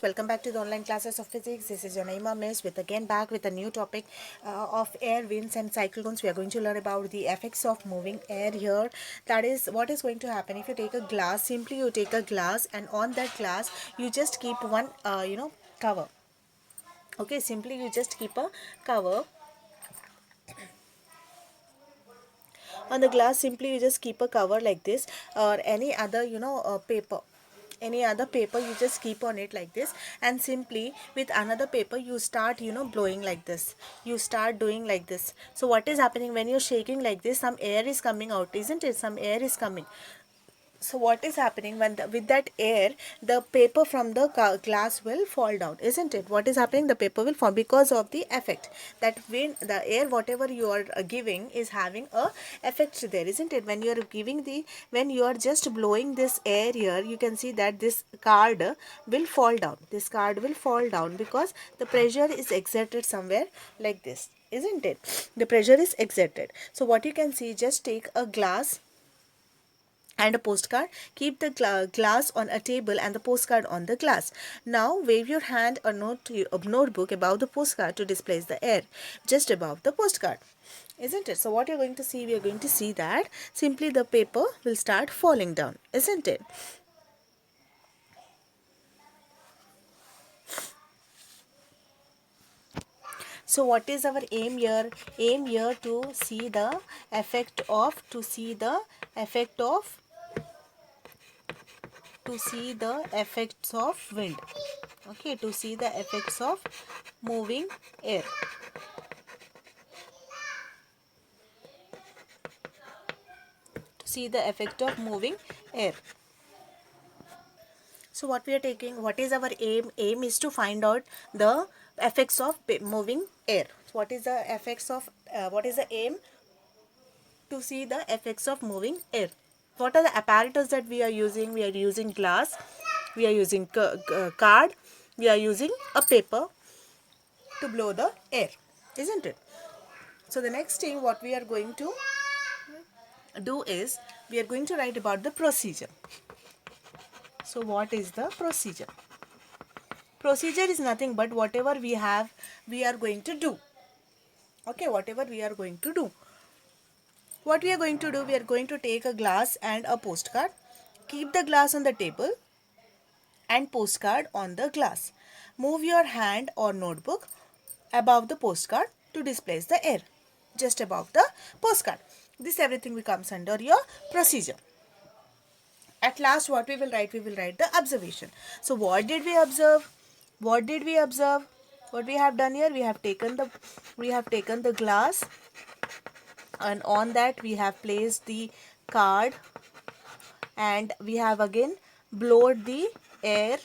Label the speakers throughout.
Speaker 1: Welcome back to the online classes of physics. This is your Naima Miss with again back with a new topic of air, winds and cyclones. We are going to learn about the effects of moving air here. That is what is going to happen if you take a glass. Simply you take a glass and on that glass you just keep one cover. Okay, simply you just keep a cover on the glass. Simply you just keep a cover like this or any other paper, any other paper you just keep on it like this, and simply with another paper you start blowing like this, you start doing like this. So what is happening when you're shaking like this, some air is coming out, isn't it? Some air is coming. So what is happening when with that air, the paper from the glass will fall down, isn't it? What is happening? The paper will fall because of the effect that when the air whatever you are giving is having a effect there, isn't it? When you are giving the, when you are just blowing this air here, you can see that this card will fall down, this card will fall down because the pressure is exerted somewhere like this, isn't it? The pressure is exerted. So what you can see, just take a glass and a postcard. Keep the glass on a table and the postcard on the glass. Now wave your hand or notebook above the postcard to displace the air just above the postcard, isn't it? So what you're going to see, we are going to see that simply the paper will start falling down, isn't it? So what is our aim here? Aim here to see the effect of, to see the effects of wind. Okay, to see the effects of moving air. To see the effect of moving air. So what we are taking, what is our aim? Aim is to find out the effects of moving air. So what is the effects of, what is the aim? To see the effects of moving air. What are the apparatus that we are using? We are using glass, we are using card, we are using a paper to blow the air, isn't it? So the next thing what we are going to do is, we are going to write about the procedure. So what is the procedure? Procedure is nothing but whatever we have, we are going to do. Okay, whatever we are going to do. What we are going to do, we are going to take a glass and a postcard. Keep the glass on the table and postcard on the glass. Move your hand or notebook above the postcard to displace the air just above the postcard. This everything becomes under your procedure. At last what we will write? We will write the observation. So what did we observe? What did we observe? What we have done here? We have taken the glass and on that we have placed the card and we have again blown the air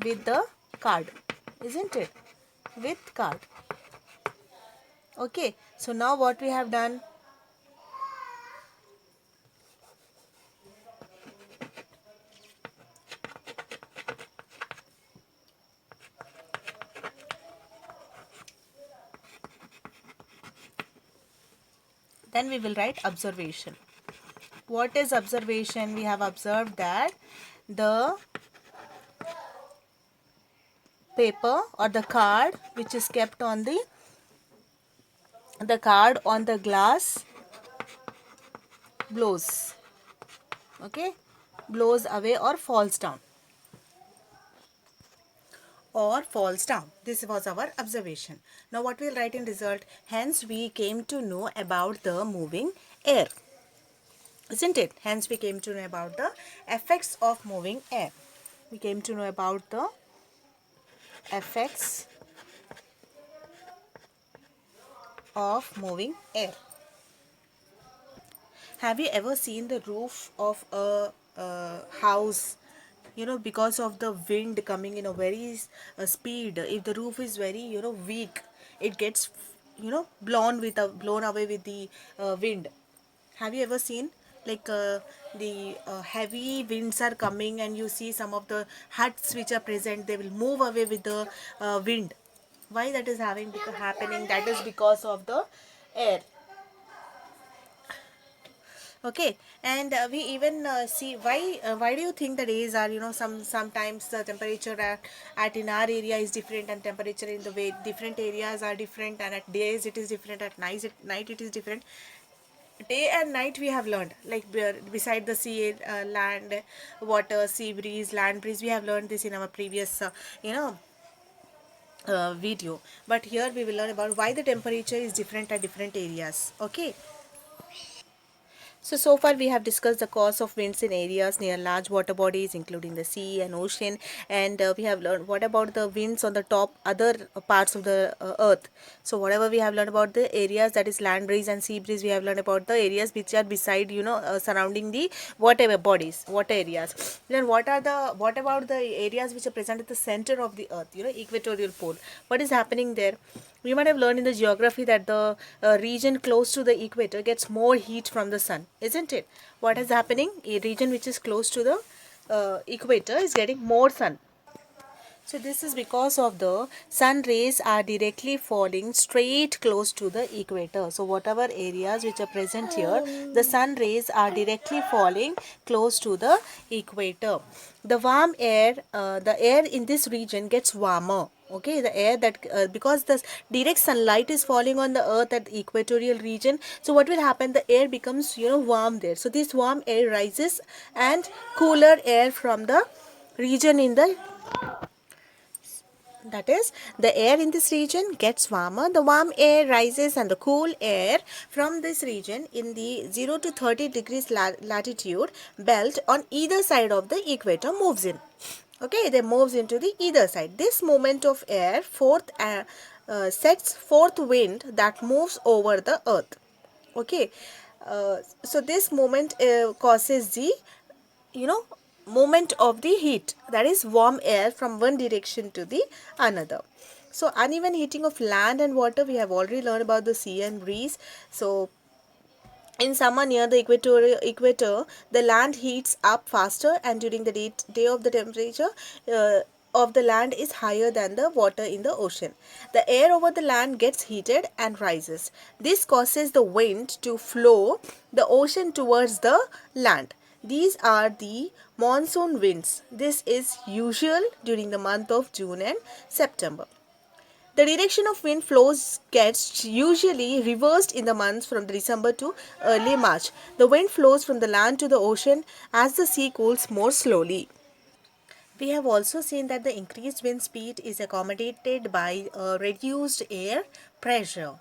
Speaker 1: with the card, isn't it? With card. Okay, so now what we have done? Then we will write observation. What is observation? We have observed that the paper or the card which is kept on the card on the glass blows. Okay, blows away or falls down. This was our observation. Now what we'll write in result? Hence we came to know about the moving air, isn't it? Hence we came to know about the effects of moving air. We came to know about the effects of moving air. Have you ever seen the roof of a house? You know, because of the wind coming in a very speed, if the roof is very weak, it gets blown away with the wind. Have you ever seen, like the heavy winds are coming and you see some of the huts which are present, they will move away with the wind. Why that is happening? That is because of the air. Okay, and we even see why do you think the days are, sometimes the temperature at in our area is different, and temperature in the way different areas are different, and at days it is different, at night it is different. Day and night we have learned, like beside the sea, land, water, sea breeze, land breeze, we have learned this in our previous you know video. But here we will learn about why the temperature is different at different areas. Okay. So far we have discussed the cause of winds in areas near large water bodies, including the sea and ocean, and we have learned what about the winds on the top other parts of the earth. So whatever we have learned about the areas, that is land breeze and sea breeze, we have learned about the areas which are beside, surrounding the water bodies, water areas. Then what about the areas which are present at the center of the earth, equatorial pole? What is happening there? We might have learned in the geography that the region close to the equator gets more heat from the sun, isn't it? What is happening? A region which is close to the equator is getting more sun. So this is because of the sun rays are directly falling straight close to the equator. So whatever areas which are present here, the sun rays are directly falling close to the equator. The air in this region gets warmer. Okay, the air that because the direct sunlight is falling on the earth at the equatorial region, so what will happen, the air becomes warm there. So this warm air rises, and cooler air from the region in the, that is, the air in this region gets warmer. The warm air rises, and the cool air from this region in the 0 to 30 degrees latitude belt on either side of the equator moves in. Okay, they moves into the either side. This movement of air sets forth wind that moves over the earth. Okay, so this movement causes the, you know movement of the heat, that is warm air from one direction to the another. So uneven heating of land and water, we have already learned about the sea and breeze. So in summer near the equator, the land heats up faster, and during the day of the temperature of the land is higher than the water in the ocean. The air over the land gets heated and rises. This causes the wind to flow the ocean towards the land. These are the monsoon winds. This is usual during the month of June and September. The direction of wind flows gets usually reversed in the months from December to early March. The wind flows from the land to the ocean as the sea cools more slowly. We have also seen that the increased wind speed is accommodated by a reduced air pressure.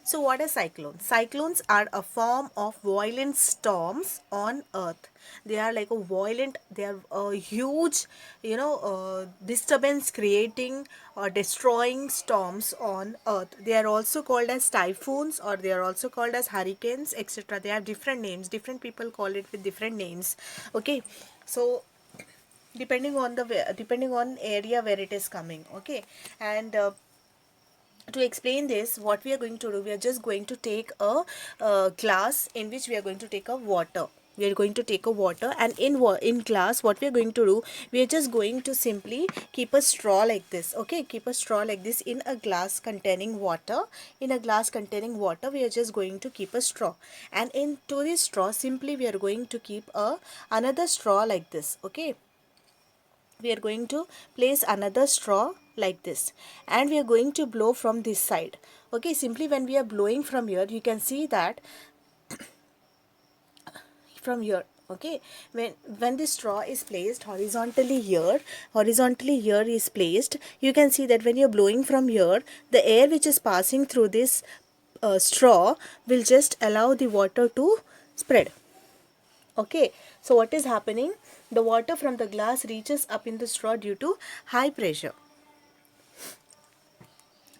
Speaker 1: So what are cyclones? Cyclones are a form of violent storms on earth. They are like they are a huge, disturbance creating or destroying storms on earth. They are also called as typhoons, or they are also called as hurricanes, etc. They have different names. Different people call it with different names. Okay. So depending on area where it is coming. Okay. And to explain this, what we are going to do, we are just going to take a glass in which we are going to take a water. We are going to take a water, and in glass, what we are going to do, we are just going to simply keep a straw like this. Okay, keep a straw like this in a glass containing water. In a glass containing water, we are just going to keep a straw, and into this straw simply we are going to keep a another straw like this. Okay, we are going to place another straw like this, and we are going to blow from this side. Okay, simply when we are blowing from here, you can see that from here. Okay, when this straw is placed horizontally here is placed, you can see that when you're blowing from here, the air which is passing through this straw will just allow the water to spread. Okay, so what is happening, the water from the glass reaches up in the straw due to high pressure.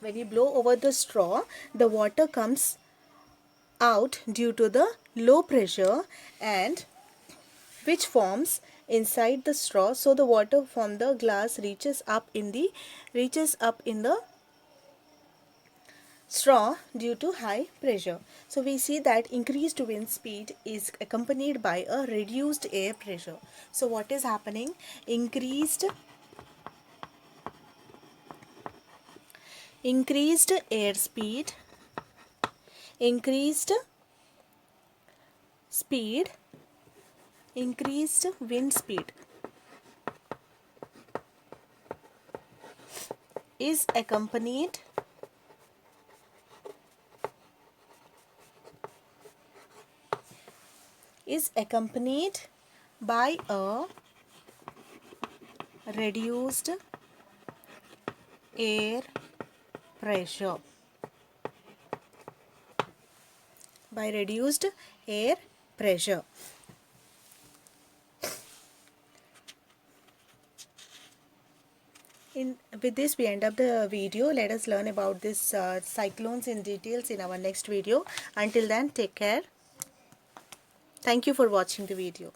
Speaker 1: When you blow over the straw, the water comes out due to the low pressure, and which forms inside the straw. So the water from the glass reaches up in the straw due to high pressure. So we see that increased wind speed is accompanied by a reduced air pressure. So what is happening, increased air speed, increased speed, increased wind speed is accompanied by a reduced air pressure. By reduced air pressure. With this we end up the video. Let us learn about this cyclones in details in our next video. Until then, take care. Thank you for watching the video.